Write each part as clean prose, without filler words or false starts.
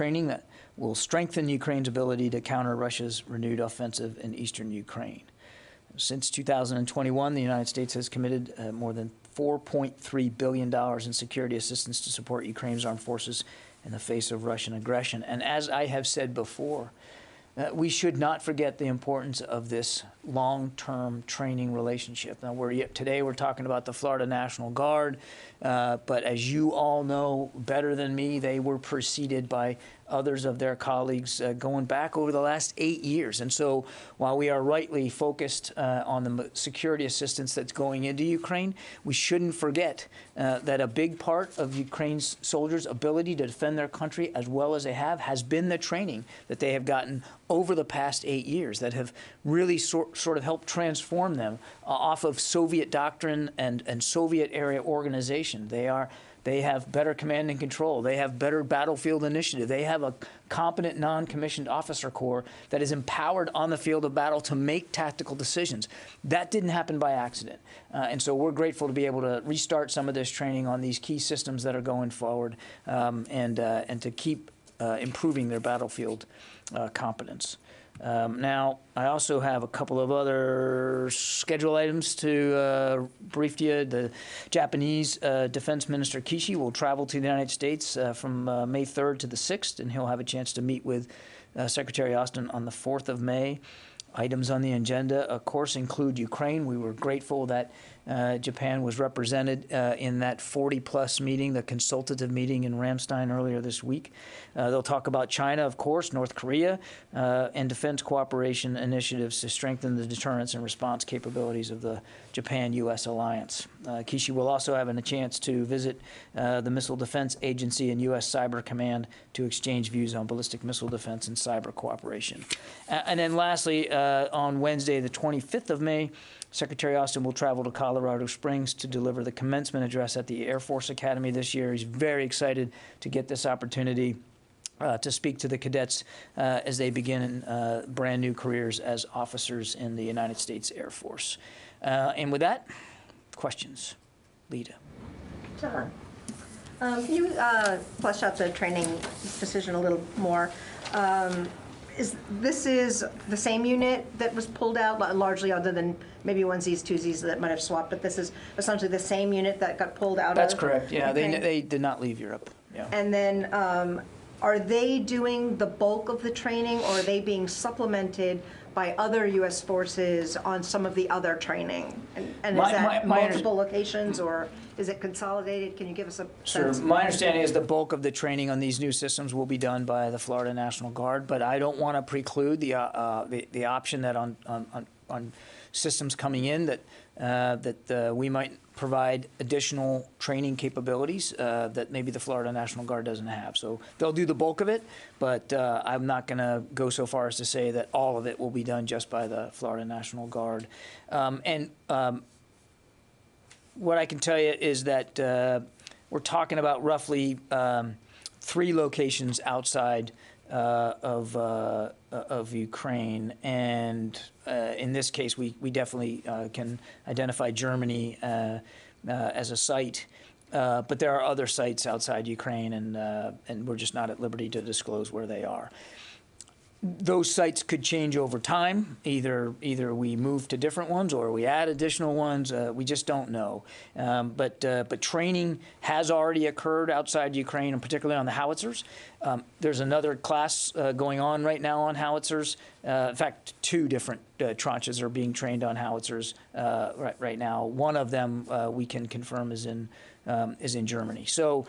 training that will strengthen Ukraine's ability to counter Russia's renewed offensive in eastern Ukraine. Since 2021, the United States has committed more than $4.3 billion in security assistance to support Ukraine's armed forces in the face of Russian aggression. And as I have said before, we should not forget the importance of this long-term training relationship. Now, today we're talking about the Florida National Guard, but as you all know better than me, they were preceded by others of their colleagues going back over the last 8 years. And so while we are rightly focused on the security assistance that's going into Ukraine, we shouldn't forget that a big part of Ukraine's soldiers' ability to defend their country as well as they have has been the training that they have gotten over the past 8 years that have really sort of helped transform them off of Soviet doctrine and Soviet-era organization. They have better command and control. They have better battlefield initiative. They have a competent non-commissioned officer corps that is empowered on the field of battle to make tactical decisions. That didn't happen by accident. And so we're grateful to be able to restart some of this training on these key systems that are going forward and to keep improving their battlefield competence. Now, I also have a couple of other schedule items to brief to you. The Japanese Defense Minister Kishi will travel to the United States from May 3rd to the 6th, and he'll have a chance to meet with Secretary Austin on the 4th of May. Items on the agenda, of course, include Ukraine. We were grateful that Japan was represented in that 40-plus meeting, the consultative meeting in Ramstein earlier this week. They'll talk about China, of course, North Korea, and defense cooperation initiatives to strengthen the deterrence and response capabilities of the Japan-U.S. alliance. Kishi will also have a chance to visit the Missile Defense Agency and U.S. Cyber Command to exchange views on ballistic missile defense and cyber cooperation. And then lastly, on Wednesday, the 25th of May, Secretary Austin will travel to Colorado Springs to deliver the commencement address at the Air Force Academy this year. He's very excited to get this opportunity to speak to the cadets as they begin brand new careers as officers in the United States Air Force. And with that, questions. Lita. John, can you flesh out the training decision a little more? This is the same unit that was pulled out, largely other than maybe onesies, twosies that might have swapped, but this is essentially the same unit that got pulled out? That's correct, yeah. They did not leave Europe. Yeah. And then are they doing the bulk of the training, or are they being supplemented by other U.S. forces on some of the other training? And is that multiple locations, or is it consolidated? Can you give us a sense? Sure. My understanding is the bulk of the training on these new systems will be done by the Florida National Guard, but I don't want to preclude the option that on systems coming in that we might provide additional training capabilities that maybe the Florida National Guard doesn't have. So they'll do the bulk of it, but I'm not going to go so far as to say that all of it will be done just by the Florida National Guard. What I can tell you is that we're talking about roughly 3 locations outside of Ukraine, and in this case, we definitely can identify Germany as a site, but there are other sites outside Ukraine, and we're just not at liberty to disclose where they are. Those sites could change over time. Either we move to different ones or we add additional ones. We just don't know. But training has already occurred outside Ukraine, and particularly on the howitzers. There's another class going on right now on howitzers. In fact, 2 different tranches are being trained on howitzers right now. One of them we can confirm is in Germany. So.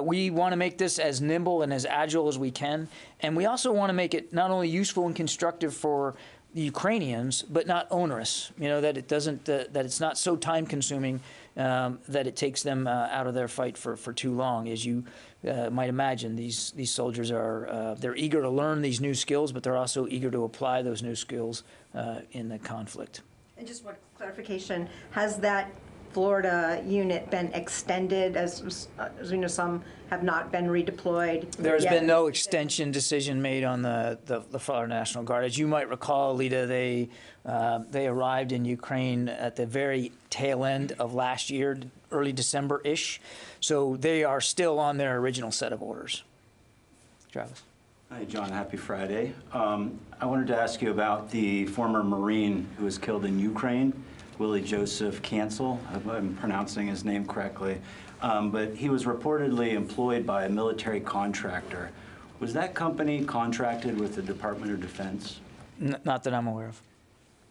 We want to make this as nimble and as agile as we can, and we also want to make it not only useful and constructive for the Ukrainians, but not onerous. You know, that it doesn't, that it's not so time-consuming that it takes them out of their fight for too long. As you might imagine, these soldiers are they're eager to learn these new skills, but they're also eager to apply those new skills in the conflict. And just one clarification: has that Florida unit been extended? As we know, some have not been redeployed. There's been no extension decision made on the Florida National Guard. As you might recall, Lita, they arrived in Ukraine at the very tail end of last year, early December-ish. So they are still on their original set of orders. Travis. Hi, John. Happy Friday. I wanted to ask you about the former Marine who was killed in Ukraine, Willie Joseph Cancel, if I'm pronouncing his name correctly. But he was reportedly employed by a military contractor. Was that company contracted with the Department of Defense? Not that I'm aware of.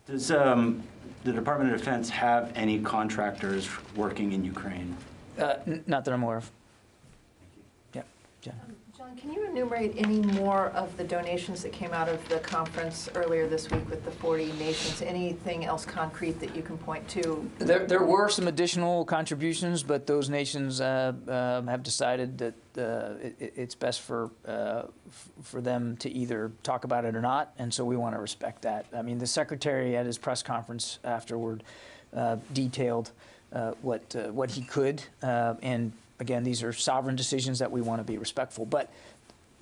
Does the Department of Defense have any contractors working in Ukraine? Not that I'm aware of. Yeah, Jen. John, can you enumerate any more of the donations that came out of the conference earlier this week with the 40 nations? Anything else concrete that you can point to? There were some additional contributions, but those nations have decided that it's best for them to either talk about it or not, and so we want to respect that. I mean, the Secretary at his press conference afterward detailed what he could, and again, these are sovereign decisions that we want to be respectful. But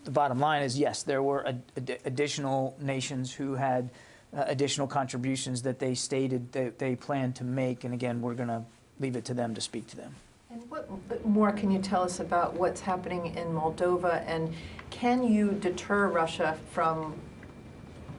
the bottom line is, yes, there were additional nations who had additional contributions that they stated that they planned to make. And again, we're going to leave it to them to speak to them. And what more can you tell us about what's happening in Moldova? And can you deter Russia from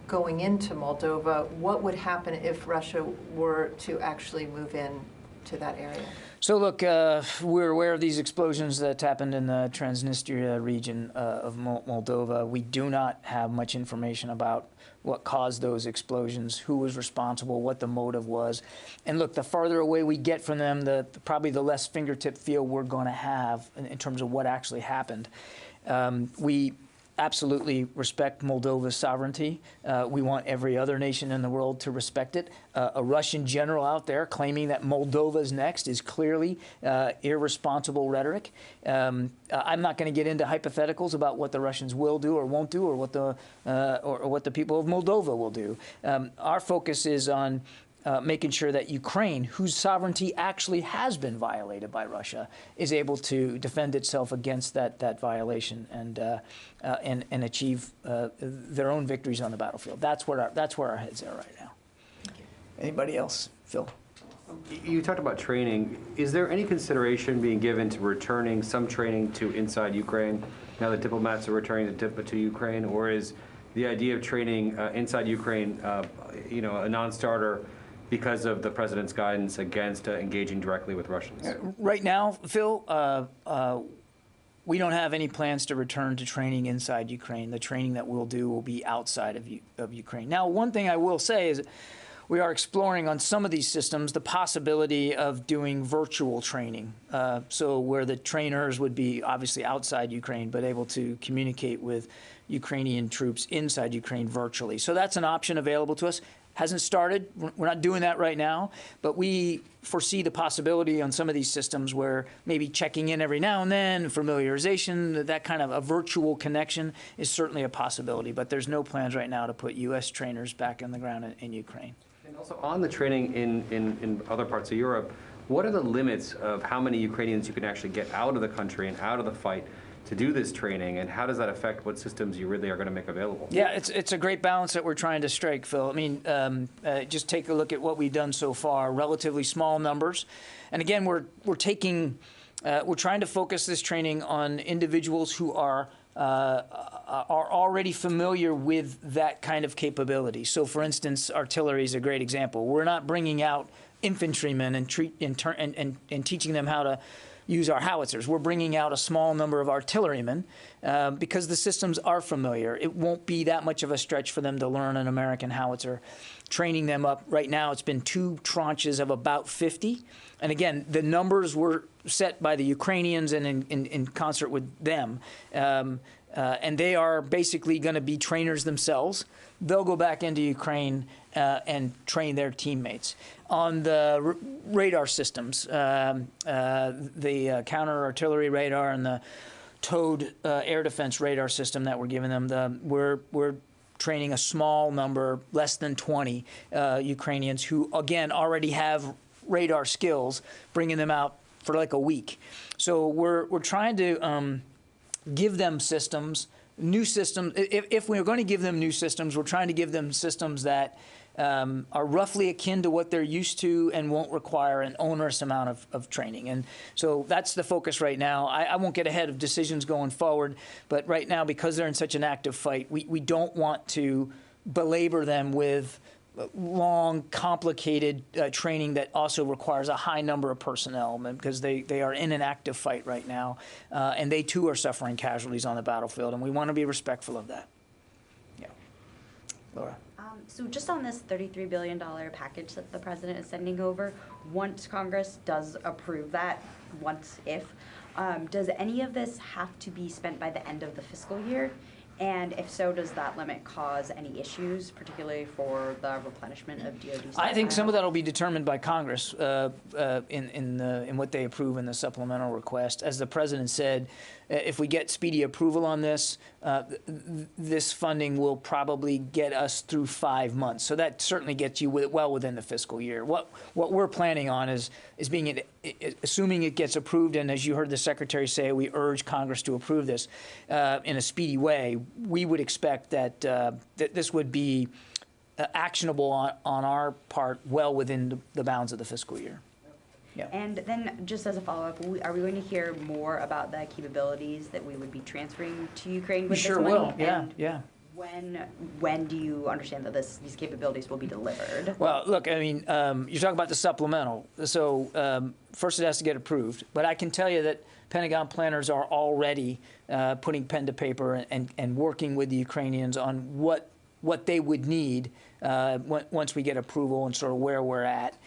going into Moldova? What would happen if Russia were to actually move in to that area? So look, we're aware of these explosions that happened in the Transnistria region of Moldova. We do not have much information about what caused those explosions, who was responsible, what the motive was. And look, the farther away we get from them, probably the less fingertip feel we're going to have in terms of what actually happened. We absolutely respect Moldova's sovereignty. We want every other nation in the world to respect it. A Russian general out there claiming that Moldova's next is clearly irresponsible rhetoric. I'm not going to get into hypotheticals about what the Russians will do or won't do, or what the people of Moldova will do. Our focus is on making sure that Ukraine, whose sovereignty actually has been violated by Russia, is able to defend itself against that violation and achieve their own victories on the battlefield. That's where our heads are right now. Anybody else? Phil? You talked about training. Is there any consideration being given to returning some training to inside Ukraine now that diplomats are returning to Ukraine, or is the idea of training inside Ukraine, a non-starter because of the president's guidance against engaging directly with Russians? Right now, Phil, we don't have any plans to return to training inside Ukraine. The training that we'll do will be outside of Ukraine. Now, one thing I will say is we are exploring on some of these systems the possibility of doing virtual training. So where the trainers would be obviously outside Ukraine, but able to communicate with Ukrainian troops inside Ukraine virtually. So that's an option available to us. Hasn't started. We're not doing that right now, but we foresee the possibility on some of these systems where maybe checking in every now and then, familiarization, that kind of a virtual connection is certainly a possibility, but there's no plans right now to put U.S. trainers back on the ground in Ukraine. And also on the training in other parts of Europe, what are the limits of how many Ukrainians you can actually get out of the country and out of the fight to do this training, and how does that affect what systems you really are going to make available? Yeah, it's a great balance that we're trying to strike, Phil. I mean, just take a look at what we've done so far. Relatively small numbers, and again, we're trying to focus this training on individuals who are already familiar with that kind of capability. So, for instance, artillery is a great example. We're not bringing out infantrymen and teaching them how to use our howitzers. We're bringing out a small number of artillerymen because the systems are familiar. It won't be that much of a stretch for them to learn an American howitzer. Training them up, right now it's been 2 tranches of about 50. And again, the numbers were set by the Ukrainians and in concert with them. And they are basically going to be trainers themselves. They'll go back into Ukraine and train their teammates. On the radar systems, the counter-artillery radar and the towed air defense radar system that we're giving them, we're training a small number, less than 20 Ukrainians who, again, already have radar skills, bringing them out for like a week. So we're trying to give them systems, new systems. If we're going to give them new systems, we're trying to give them systems that are roughly akin to what they're used to and won't require an onerous amount of training. And so that's the focus right now. I won't get ahead of decisions going forward, but right now, because they're in such an active fight, we don't want to belabor them with long, complicated training that also requires a high number of personnel, because they are in an active fight right now, and they too are suffering casualties on the battlefield, and we want to be respectful of that. Yeah. Laura. So just on this $33 billion package that the president is sending over, once Congress does approve that, if, does any of this have to be spent by the end of the fiscal year? And if so, does that limit cause any issues, particularly for the replenishment of DOD stockpiles? I think some of that will be determined by Congress in what they approve in the supplemental request. As the president said, if we get speedy approval on this, this funding will probably get us through 5 months. So that certainly gets you well within the fiscal year. What we're planning on is assuming it gets approved, and as you heard the Secretary say, we urge Congress to approve this in a speedy way. We would expect that that this would be actionable on our part well within the bounds of the fiscal year. Yeah. And then just as a follow-up, are we going to hear more about the capabilities that we would be transferring to Ukraine with this money? We sure will, yeah, and yeah. When do you understand that these capabilities will be delivered? Well, look, I mean, you're talking about the supplemental. So first it has to get approved. But I can tell you that Pentagon planners are already putting pen to paper and working with the Ukrainians on what they would need once we get approval and sort of where we're at.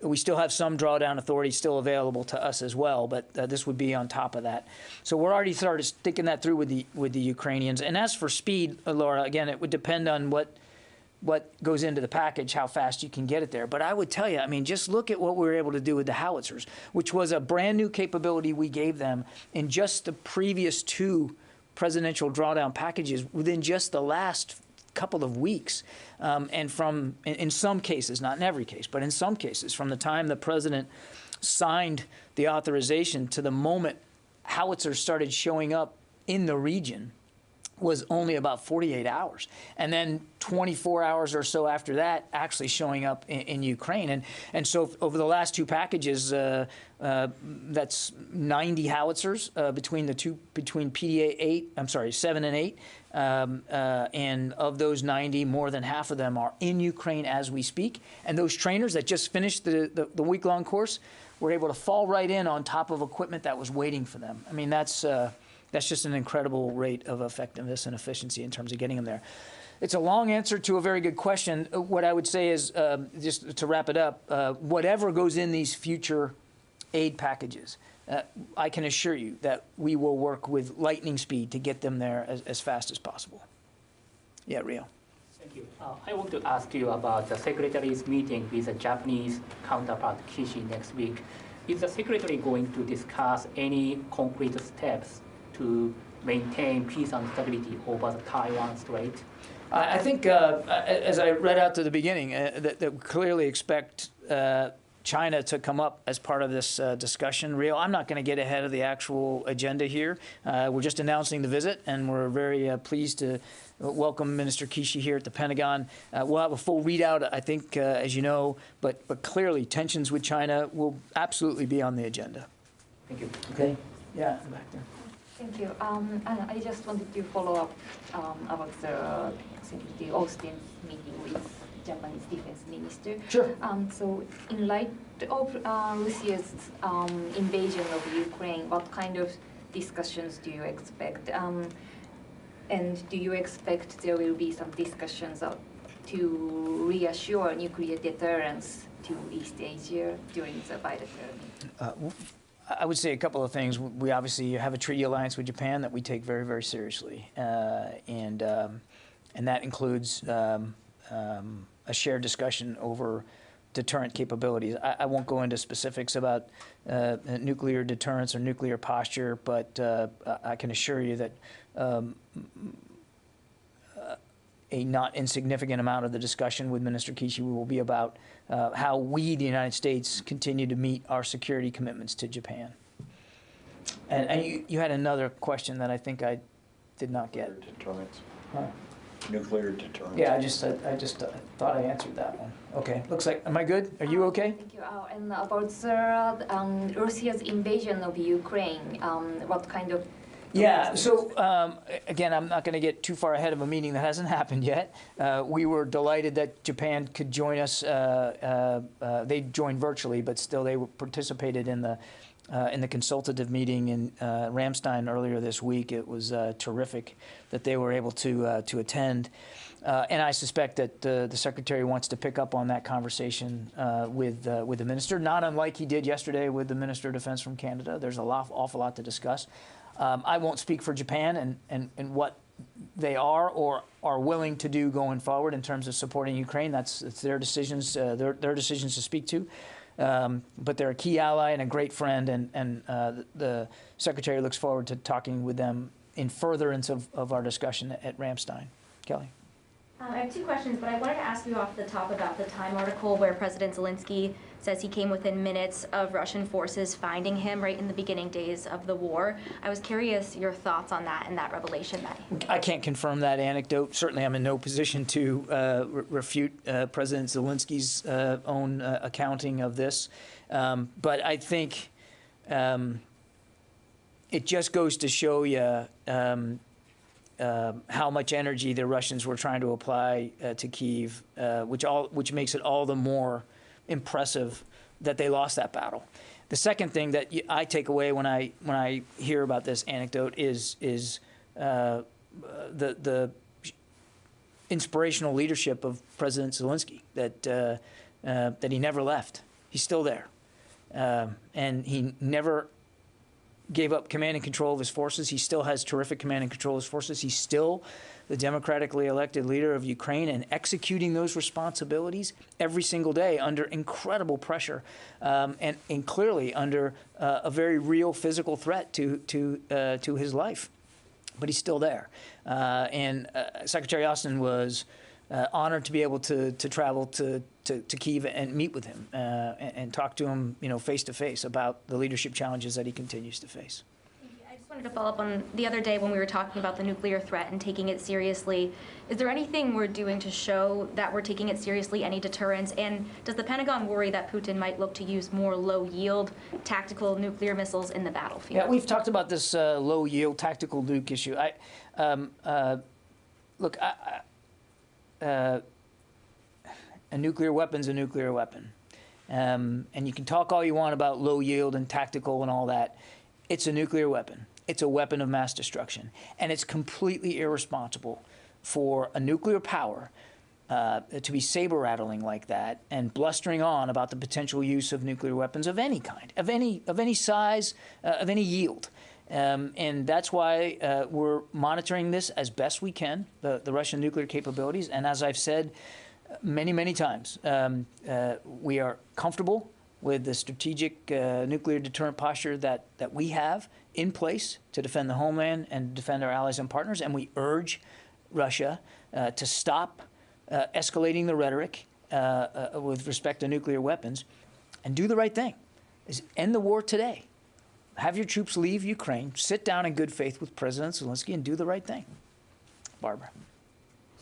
We still have some drawdown authority still available to us as well, but this would be on top of that. So we're already started thinking that through with the Ukrainians. And as for speed, Laura, again, it would depend on what goes into the package, how fast you can get it there. But I would tell you, I mean, just look at what we were able to do with the howitzers, which was a brand new capability we gave them in just the previous 2 presidential drawdown packages within just the last couple of weeks. And in some cases, not in every case, but in some cases, from the time the president signed the authorization to the moment howitzers started showing up in the region was only about 48 hours. And then 24 hours or so after that, actually showing up in Ukraine. And so over the last 2 packages, that's 90 howitzers between PDA 7 and 8. And of those 90, more than half of them are in Ukraine as we speak. And those trainers that just finished the week-long course were able to fall right in on top of equipment that was waiting for them. I mean, that's just an incredible rate of effectiveness and efficiency in terms of getting them there. It's a long answer to a very good question. What I would say is, just to wrap it up, whatever goes in these future aid packages, I can assure you that we will work with lightning speed to get them there as fast as possible. Yeah, Rio. Thank you. I want to ask you about the Secretary's meeting with the Japanese counterpart Kishi next week. Is the Secretary going to discuss any concrete steps to maintain peace and stability over the Taiwan Strait? I think, as I read out to the beginning, that we clearly expect China to come up as part of this discussion. Rio, I'm not going to get ahead of the actual agenda here. We're just announcing the visit, and we're very pleased to welcome Minister Kishi here at the Pentagon. We'll have a full readout, I think, as you know, but clearly tensions with China will absolutely be on the agenda. Thank you. Okay. Yeah, back there. Thank you. I just wanted to follow up about the Austin meeting with Japanese defense minister. Sure. So in light of Russia's invasion of Ukraine, what kind of discussions do you expect? And do you expect there will be some discussions to reassure nuclear deterrence to East Asia during the Biden term? I would say a couple of things. We obviously have a treaty alliance with Japan that we take very, very seriously, and that includes a shared discussion over deterrent capabilities. I won't go into specifics about nuclear deterrence or nuclear posture, but I can assure you that a not insignificant amount of the discussion with Minister Kishi will be about how we, the United States, continue to meet our security commitments to Japan. And you had another question that I think I did not get. Deterrence. Huh? Nuclear deterrence. Yeah, I just thought I answered that one. Okay, looks like, am I good? Are you okay? Thank you. And about Russia's invasion of Ukraine, what kind of... Yeah, so again, I'm not going to get too far ahead of a meeting that hasn't happened yet. We were delighted that Japan could join us. They joined virtually, but still they participated in the consultative meeting in Ramstein earlier this week. It was terrific that they were able to attend. And I suspect that the Secretary wants to pick up on that conversation with the Minister, not unlike he did yesterday with the Minister of Defense from Canada. There's awful lot to discuss. I won't speak for Japan and what they are or are willing to do going forward in terms of supporting Ukraine. It's their decisions, their decisions to speak to. But they're a key ally and a great friend, and the Secretary looks forward to talking with them in furtherance of our discussion at Ramstein. Kelly? I have two questions, but I wanted to ask you off the top about the Time article where President Zelensky says he came within minutes of Russian forces finding him right in the beginning days of the war. I was curious your thoughts on that and that revelation. I can't confirm that anecdote. Certainly I'm in no position to refute President Zelensky's own accounting of this. But I think it just goes to show you how much energy the Russians were trying to apply to Kyiv, which makes it all the more impressive that they lost that battle. The second thing that I take away when I hear about this anecdote is the inspirational leadership of President Zelensky, that he never left. He's still there, and he never gave up command and control of his forces. He still has terrific command and control of his forces. He's still the democratically elected leader of Ukraine and executing those responsibilities every single day under incredible pressure and clearly under a very real physical threat to his life. But he's still there. And Secretary Austin was honored to be able to travel to Kyiv and meet with him and talk to him, face to face about the leadership challenges that he continues to face. I just wanted to follow up on the other day when we were talking about the nuclear threat and taking it seriously. Is there anything we're doing to show that we're taking it seriously, any deterrence? And does the Pentagon worry that Putin might look to use more low-yield tactical nuclear missiles in the battlefield? Yeah, we've talked about this low-yield tactical nuke issue. Look, a nuclear weapon's a nuclear weapon. And you can talk all you want about low yield and tactical and all that. It's a nuclear weapon. It's a weapon of mass destruction. And it's completely irresponsible for a nuclear power to be saber-rattling like that and blustering on about the potential use of nuclear weapons of any kind, of any size, of any yield. And that's why we're monitoring this as best we can, the Russian nuclear capabilities. And as I've said many, many times, we are comfortable with the strategic nuclear deterrent posture that we have in place to defend the homeland and defend our allies and partners. And we urge Russia to stop escalating the rhetoric with respect to nuclear weapons and do the right thing, is end the war today. Have your troops leave Ukraine, sit down in good faith with President Zelensky, and do the right thing. Barbara.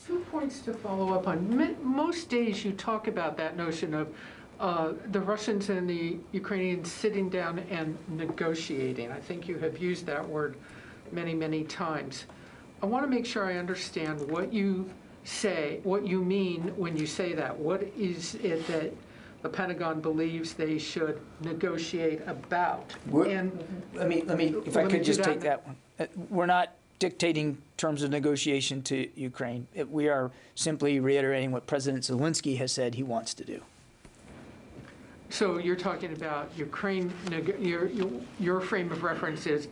2 points to follow up on. Most days you talk about that notion of the Russians and the Ukrainians sitting down and negotiating. I think you have used that word many, many times. I want to make sure I understand what you say, what you mean when you say that. What is it that the Pentagon believes they should negotiate about? Let me, if I could just take that one. We're not dictating terms of negotiation to Ukraine. We are simply reiterating what President Zelensky has said he wants to do. So you're talking about Ukraine, your frame of reference is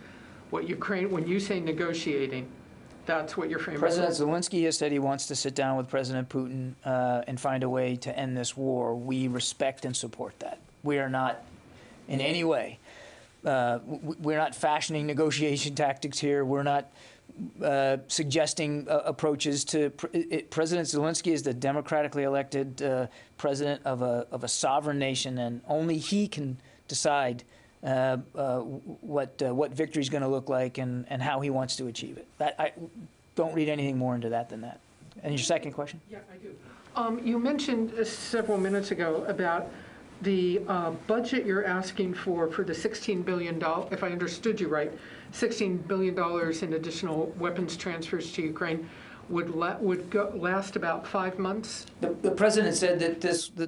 what Ukraine, when you say negotiating, that's what your frame of reference is? President Zelensky has said he wants to sit down with President Putin and find a way to end this war. We respect and support that. We are not in any way, we're not fashioning negotiation tactics here. We're not suggesting approaches to President Zelensky is the democratically elected president of a sovereign nation, and only he can decide what victory is going to look like and how he wants to achieve it. I don't read anything more into that than that. And your second question? Yeah, I do. You mentioned several minutes ago about the budget you're asking for the $16 billion, if I understood you right, $16 billion in additional weapons transfers to Ukraine would last about 5 months? The president said that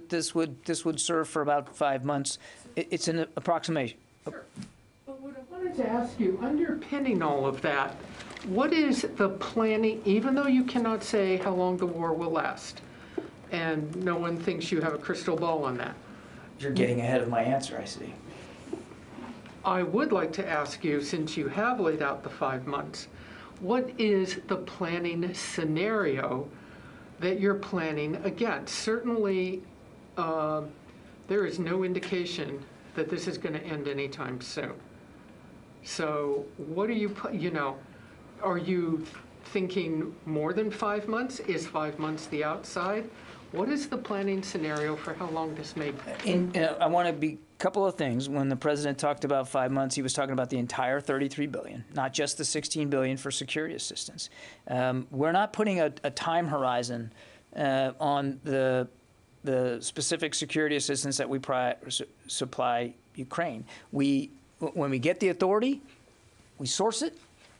this would serve for about 5 months. It's an approximation. Sure. But what I wanted to ask you, underpinning all of that, what is the planning, even though you cannot say how long the war will last, and no one thinks you have a crystal ball on that? You're getting ahead of my answer, I see. I would like to ask you, since you have laid out the 5 months, what is the planning scenario that you're planning against? Certainly, there is no indication that this is going to end anytime soon. So what are are you thinking more than 5 months? Is 5 months the outside? What is the planning scenario for how long this may be? I want to be a couple of things. When the president talked about 5 months, he was talking about the entire $33 billion, not just the $16 billion for security assistance. We're not putting a time horizon on the specific security assistance that we supply Ukraine. When we get the authority, we source it,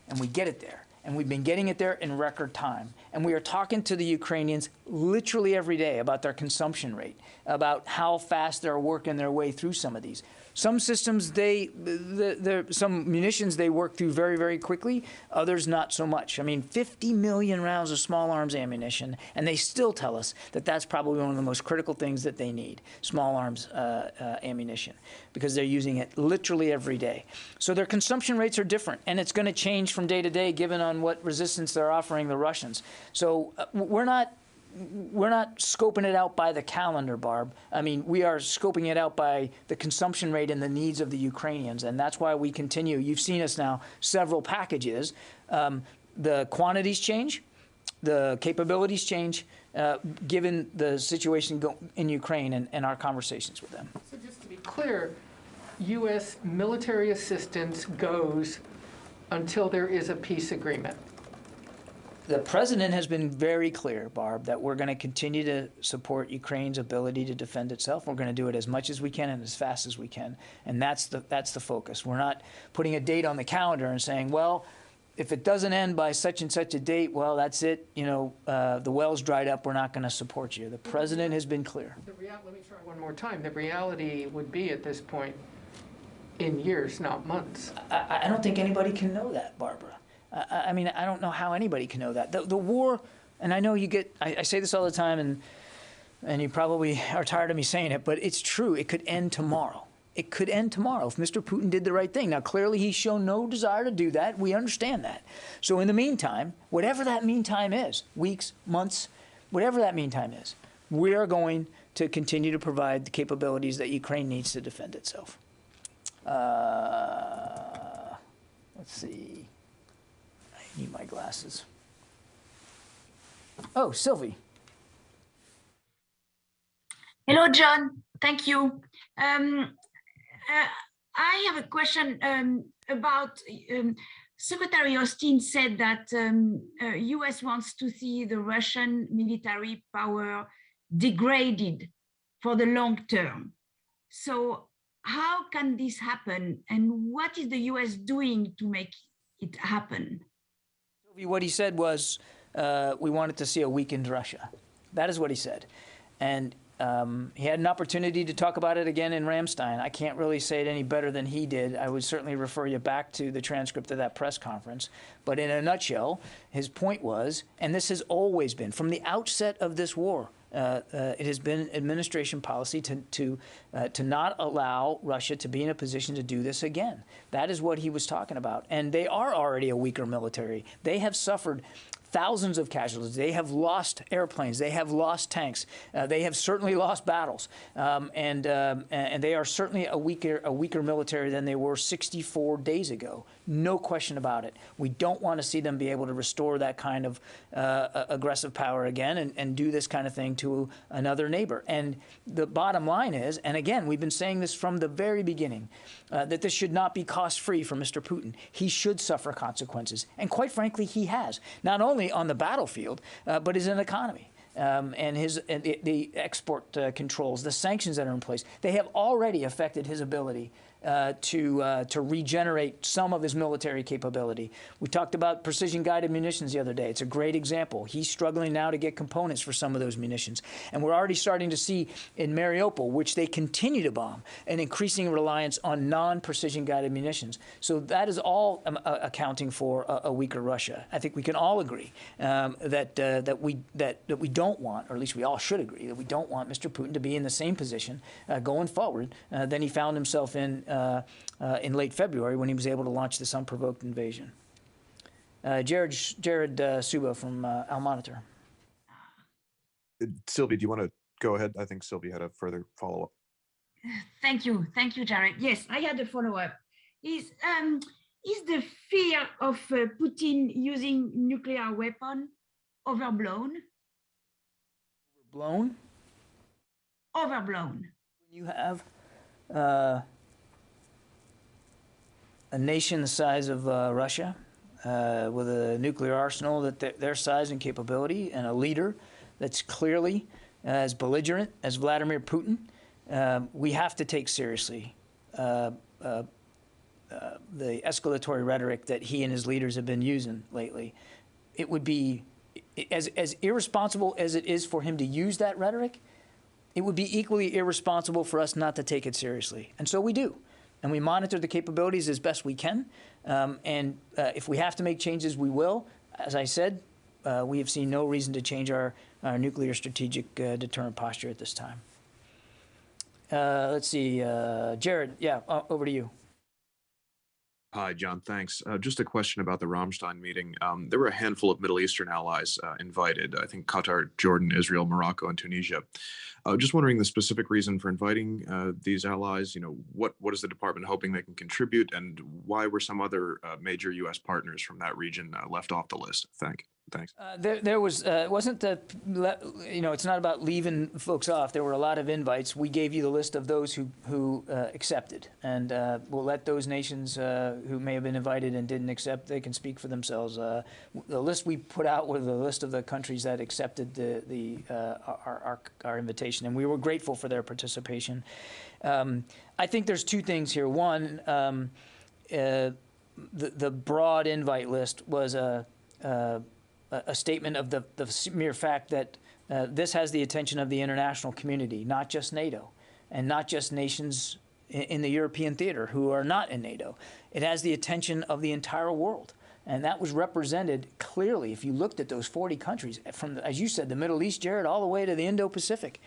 and we get it there. And we've been getting it there in record time. And we are talking to the Ukrainians literally every day about their consumption rate, about how fast they're working their way through some of these. Some systems, some munitions they work through very, very quickly, others not so much. I mean, 50 million rounds of small arms ammunition, and they still tell us that that's probably one of the most critical things that they need, small arms ammunition, because they're using it literally every day. So their consumption rates are different, and it's going to change from day to day given on what resistance they're offering the Russians. So we're not scoping it out by the calendar, Barb. I mean, we are scoping it out by the consumption rate and the needs of the Ukrainians, and that's why we continue. You've seen us now, several packages. The quantities change, the capabilities change, given the situation in Ukraine and our conversations with them. So just to be clear, U.S. military assistance goes until there is a peace agreement. The president has been very clear, Barb, that we're going to continue to support Ukraine's ability to defend itself. We're going to do it as much as we can and as fast as we can. And that's the focus. We're not putting a date on the calendar and saying, well, if it doesn't end by such and such a date, well, that's it. The well's dried up. We're not going to support you. The president has been clear. Let me try one more time. The reality would be at this point in years, not months. I don't think anybody can know that, Barbara. I mean, I don't know how anybody can know that. The war, and I know I say this all the time, and you probably are tired of me saying it, but it's true. It could end tomorrow. It could end tomorrow if Mr. Putin did the right thing. Now, clearly, he's shown no desire to do that. We understand that. So in the meantime, whatever that meantime is, weeks, months, whatever that meantime is, we are going to continue to provide the capabilities that Ukraine needs to defend itself. Let's see. I need my glasses. Oh, Sylvie. Hello, John. Thank you. I have a question about Secretary Austin said that U.S. wants to see the Russian military power degraded for the long term. So how can this happen, and what is the U.S. doing to make it happen? What he said was, we wanted to see a weakened Russia. That is what he said. And he had an opportunity to talk about it again in Ramstein. I can't really say it any better than he did. I would certainly refer you back to the transcript of that press conference. But in a nutshell, his point was, and this has always been, from the outset of this war, it has been administration policy to not allow Russia to be in a position to do this again. That is what he was talking about. And they are already a weaker military. They have suffered thousands of casualties. They have lost airplanes. They have lost tanks. They have certainly lost battles, and they are certainly a weaker military than they were 64 days ago. No question about it. We don't want to see them be able to restore that kind of aggressive power again and do this kind of thing to another neighbor. And the bottom line is, and again, we've been saying this from the very beginning, that this should not be cost-free for Mr. Putin. He should suffer consequences. And quite frankly, he has, not only on the battlefield, but as an economy. And the export controls, the sanctions that are in place, they have already affected his ability to regenerate some of his military capability. We talked about precision-guided munitions the other day. It's a great example. He's struggling now to get components for some of those munitions. And we're already starting to see in Mariupol, which they continue to bomb, an increasing reliance on non-precision-guided munitions. So that is all accounting for a weaker Russia. I think we can all agree that we don't want, or at least we all should agree, that we don't want Mr. Putin to be in the same position going forward than he found himself in late February when he was able to launch this unprovoked invasion. Jared Suba from Al Monitor. Sylvie, do you want to go ahead? I think Sylvie had a further follow-up. Thank you, Jared. Yes, I had a follow-up. Is the fear of Putin using nuclear weapon overblown? Overblown? Overblown. When you have a nation the size of Russia, with a nuclear arsenal that their size and capability, and a leader that's clearly as belligerent as Vladimir Putin, we have to take seriously the escalatory rhetoric that he and his leaders have been using lately. It would be, as irresponsible as it is for him to use that rhetoric, it would be equally irresponsible for us not to take it seriously. And so we do. And we monitor the capabilities as best we can. And if we have to make changes, we will. As I said, we have seen no reason to change our nuclear strategic deterrent posture at this time. Let's see, Jared, yeah, over to you. Hi, John, thanks. Just a question about the Ramstein meeting. There were a handful of Middle Eastern allies invited, I think Qatar, Jordan, Israel, Morocco, and Tunisia. Just wondering the specific reason for inviting these allies. You know, what is the department hoping they can contribute, and why were some other major U.S. partners from that region left off the list? Thanks. There was, it wasn't it's not about leaving folks off. There were a lot of invites. We gave you the list of those who accepted, and we'll let those nations who may have been invited and didn't accept, they can speak for themselves. The list we put out was the list of the countries that accepted our invitation, and we were grateful for their participation. I think there's two things here. One, the broad invite list was a statement of the mere fact that this has the attention of the international community, not just NATO, and not just nations in the European theater who are not in NATO. It has the attention of the entire world. And that was represented clearly if you looked at those 40 countries, from, as you said, the Middle East, Jared, all the way to the Indo-Pacific.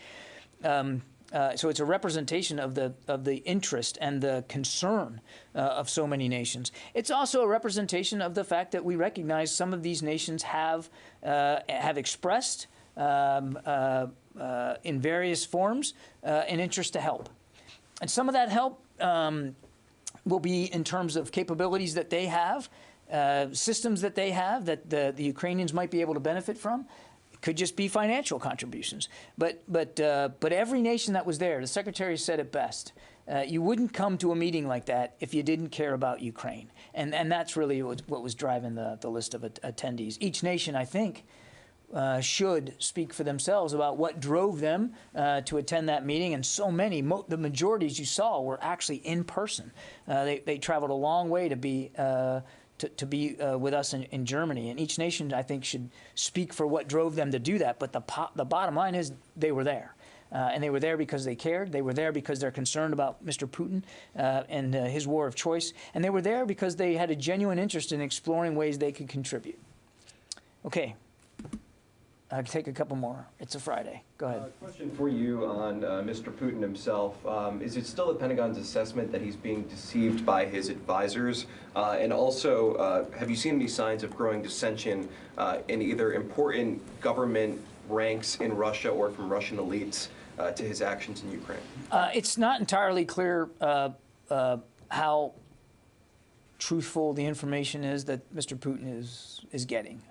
So it's a representation of the interest and the concern of so many nations. It's also a representation of the fact that we recognize some of these nations have expressed in various forms an interest to help. And some of that help will be in terms of capabilities that they have, systems that they have that the Ukrainians might be able to benefit from. Could just be financial contributions, but every nation that was there, the Secretary said it best. You wouldn't come to a meeting like that if you didn't care about Ukraine, and that's really what was driving the list of attendees. Each nation, I think, should speak for themselves about what drove them to attend that meeting, and so many, the majorities you saw were actually in person. They traveled a long way to be. To be with us in Germany. And each nation, I think, should speak for what drove them to do that. But the bottom line is they were there. And they were there because they cared. They were there because they're concerned about Mr. Putin and his war of choice. And they were there because they had a genuine interest in exploring ways they could contribute. Okay. I can take a couple more. It's a Friday. Go ahead. Question for you on Mr. Putin himself. Is it still the Pentagon's assessment that he's being deceived by his advisors? And also, have you seen any signs of growing dissension in either important government ranks in Russia or from Russian elites to his actions in Ukraine? It's not entirely clear how truthful the information is that Mr. Putin is getting.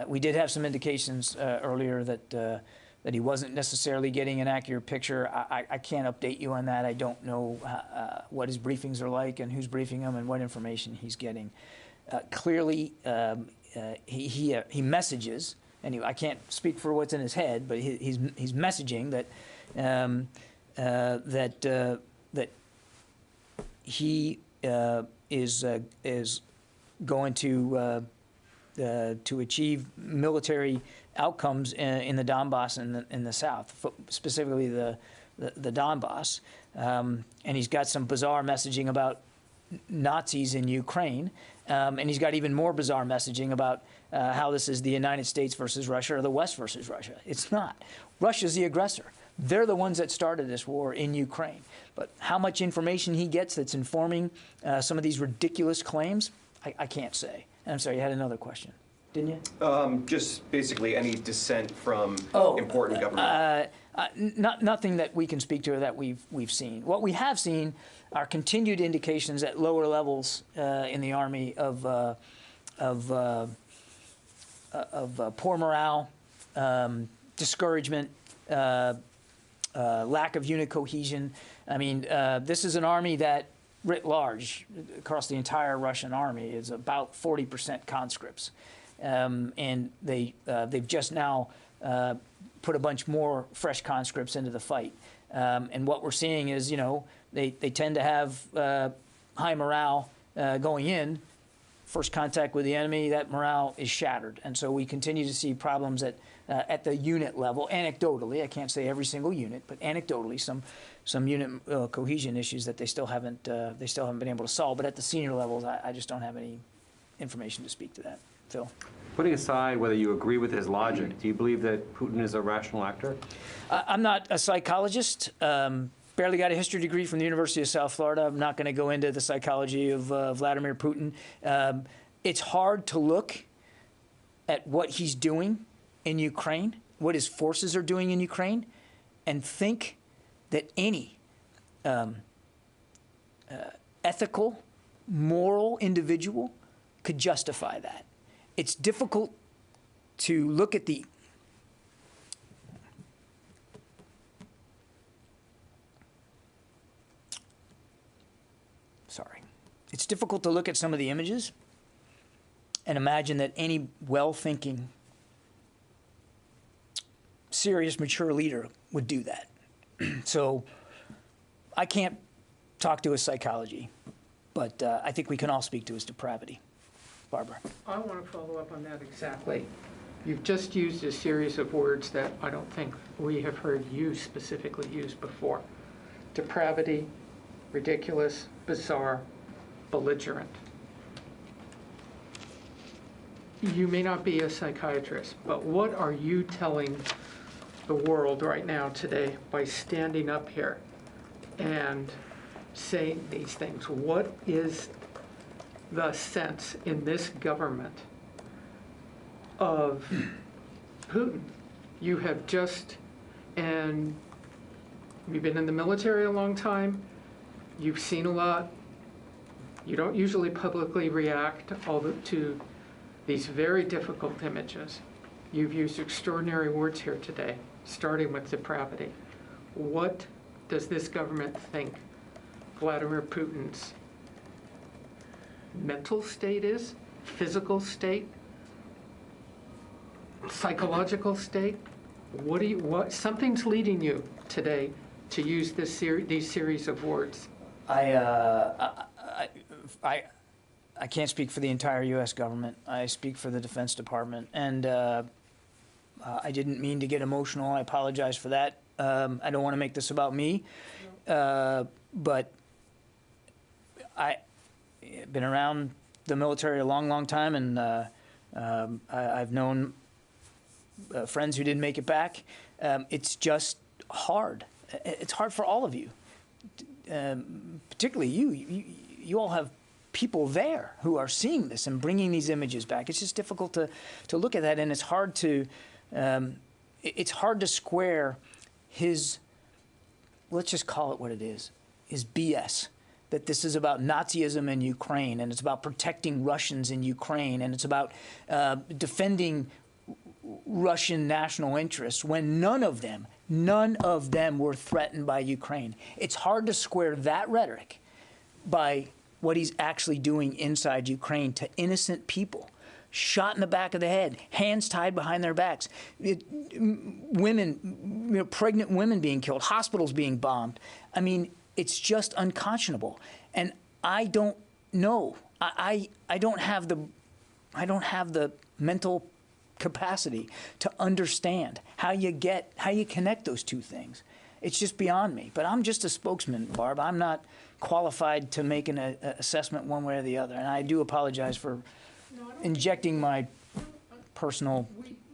We did have some indications earlier that he wasn't necessarily getting an accurate picture. I can't update you on that. I don't know what his briefings are like and who's briefing him and what information he's getting. Clearly, he messages. Anyway, I can't speak for what's in his head, but he's messaging that that he is going to achieve military outcomes in the Donbass and in the south, specifically the Donbass, and he's got some bizarre messaging about Nazis in Ukraine, and he's got even more bizarre messaging about how this is the United States versus Russia or the West versus Russia. It's not. Russia's the aggressor. They're the ones that started this war in Ukraine. But how much information he gets that's informing some of these ridiculous claims, I can't say. And I'm sorry, you had another question, didn't you? Just basically any dissent from important government. Nothing that we can speak to or that we've seen. What we have seen are continued indications at lower levels in the Army of poor morale, discouragement, lack of unit cohesion. I mean, this is an army that, writ large, across the entire Russian army, is about 40% conscripts, and they've just now put a bunch more fresh conscripts into the fight. And what we're seeing is, they tend to have high morale going in. First contact with the enemy, that morale is shattered. And so we continue to see problems at the unit level, anecdotally. I can't say every single unit, but anecdotally, some unit cohesion issues that they still haven't been able to solve. But at the senior levels, I just don't have any information to speak to that. Phil? Putting aside whether you agree with his logic, do you believe that Putin is a rational actor? I'm not a psychologist. Barely got a history degree from the University of South Florida. I'm not going to go into the psychology of Vladimir Putin. It's hard to look at what he's doing in Ukraine, what his forces are doing in Ukraine, and think that any ethical, moral individual could justify that. It's difficult to look at the It's difficult to look at some of the images and imagine that any well-thinking, serious, mature leader would do that. So I can't talk to his psychology, but I think we can all speak to his depravity. Barbara. I want to follow up on that exactly. You've just used a series of words that I don't think we have heard you specifically use before. Depravity, ridiculous, bizarre, belligerent. You may not be a psychiatrist, but what are you telling the world right now today by standing up here and saying these things? What is the sense in this government of Putin? You have just, and you've been in the military a long time, you've seen a lot. You don't usually publicly react to these very difficult images. You've used extraordinary words here today, starting with depravity. What does this government think Vladimir Putin's mental state is, physical state, psychological state? Something's leading you today to use these series of words. I can't speak for the entire U.S. government. I speak for the Defense Department, and I didn't mean to get emotional. I apologize for that. I don't want to make this about me, but I've been around the military a long, long time, and I've known friends who didn't make it back. It's just hard. It's hard for all of you, particularly you. You all have people there who are seeing this and bringing these images back. It's just difficult to look at that, and it's hard to square his, let's just call it what it is, his BS, that this is about Nazism in Ukraine, and it's about protecting Russians in Ukraine, and it's about defending Russian national interests, when none of them were threatened by Ukraine. It's hard to square that rhetoric by what he's actually doing inside Ukraine to innocent people, shot in the back of the head, hands tied behind their backs, women, pregnant women being killed, hospitals being bombed. I mean, it's just unconscionable. And I don't know. I don't have the mental capacity to understand how you connect those two things. It's just beyond me. But I'm just a spokesman, Barb. I'm not qualified to make an assessment one way or the other. And I do apologize for injecting my personal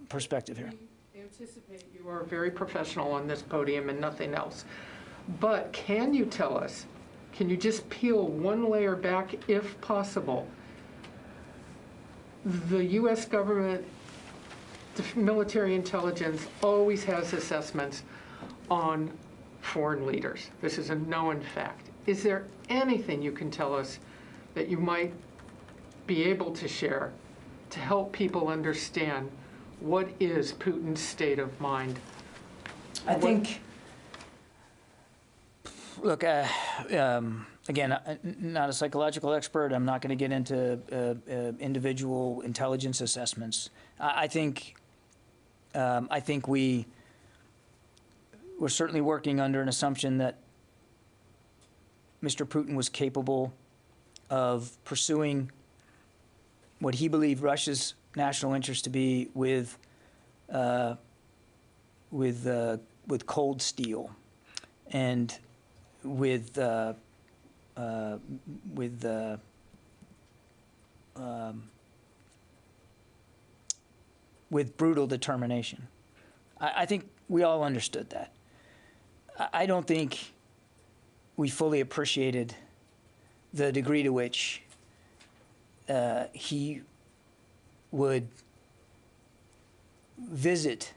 perspective here. We anticipate you are very professional on this podium and nothing else. But can you tell us, can you just peel one layer back, if possible? The U.S. government, the military intelligence, always has assessments on foreign leaders. This is a known fact. Is there anything you can tell us that you might be able to share to help people understand what is Putin's state of mind? I think, look, again, not a psychological expert. I'm not going to get into individual intelligence assessments. I think we're certainly working under an assumption that Mr. Putin was capable of pursuing what he believed Russia's national interest to be with cold steel and with brutal determination. I think we all understood that. I don't think we fully appreciated the degree to which he would visit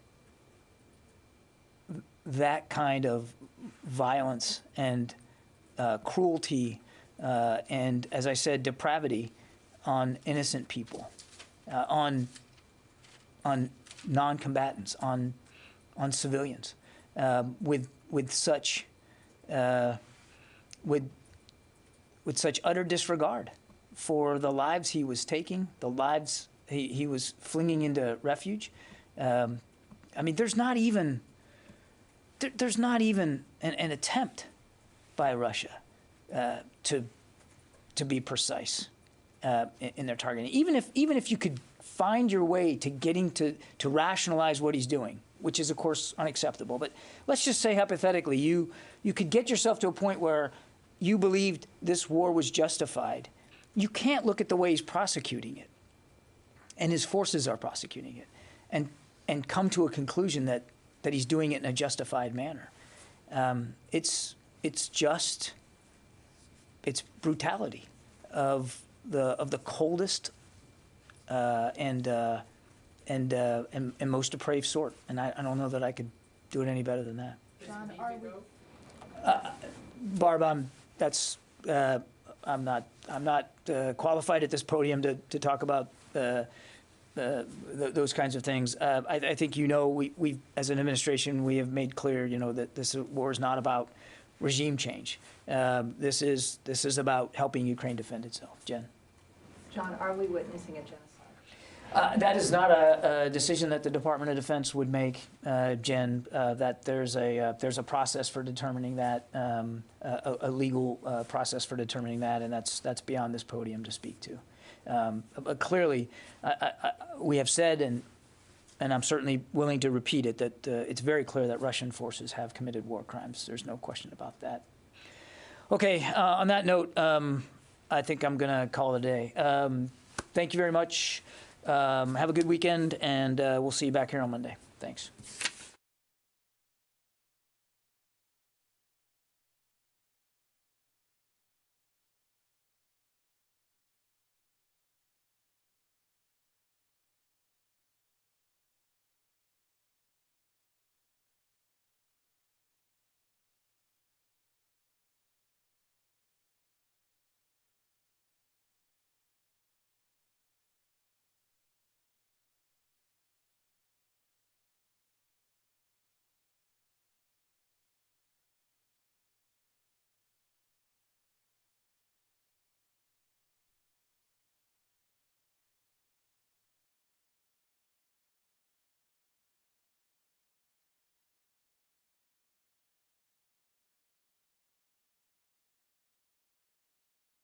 that kind of violence and cruelty and, as I said, depravity on innocent people, on non-combatants, on civilians, with such utter disregard for the lives he was taking, the lives he was flinging into refuge. I mean, there's not even an attempt by Russia to be precise in their targeting. Even if you could find your way to getting to rationalize what he's doing, which is of course unacceptable. But let's just say hypothetically, you could get yourself to a point where you believed this war was justified. You can't look at the way he's prosecuting it, and his forces are prosecuting it, and come to a conclusion that he's doing it in a justified manner. It's brutality of the coldest and most depraved sort, and I don't know that I could do it any better than that. John, are we? Barb, I'm not qualified at this podium to talk about those kinds of things. I think we as an administration, we have made clear that this war is not about regime change. This is about helping Ukraine defend itself. Jen. John, are we witnessing a genocide? That is not a decision that the Department of Defense would make, Jen. That there's a process for determining that, a legal process for determining that, and that's beyond this podium to speak to. But clearly, we have said, and I'm certainly willing to repeat it, that it's very clear that Russian forces have committed war crimes. There's no question about that. Okay, on that note, I think I'm going to call it a day. Thank you very much Have a good weekend, and we'll see you back here on Monday. Thanks.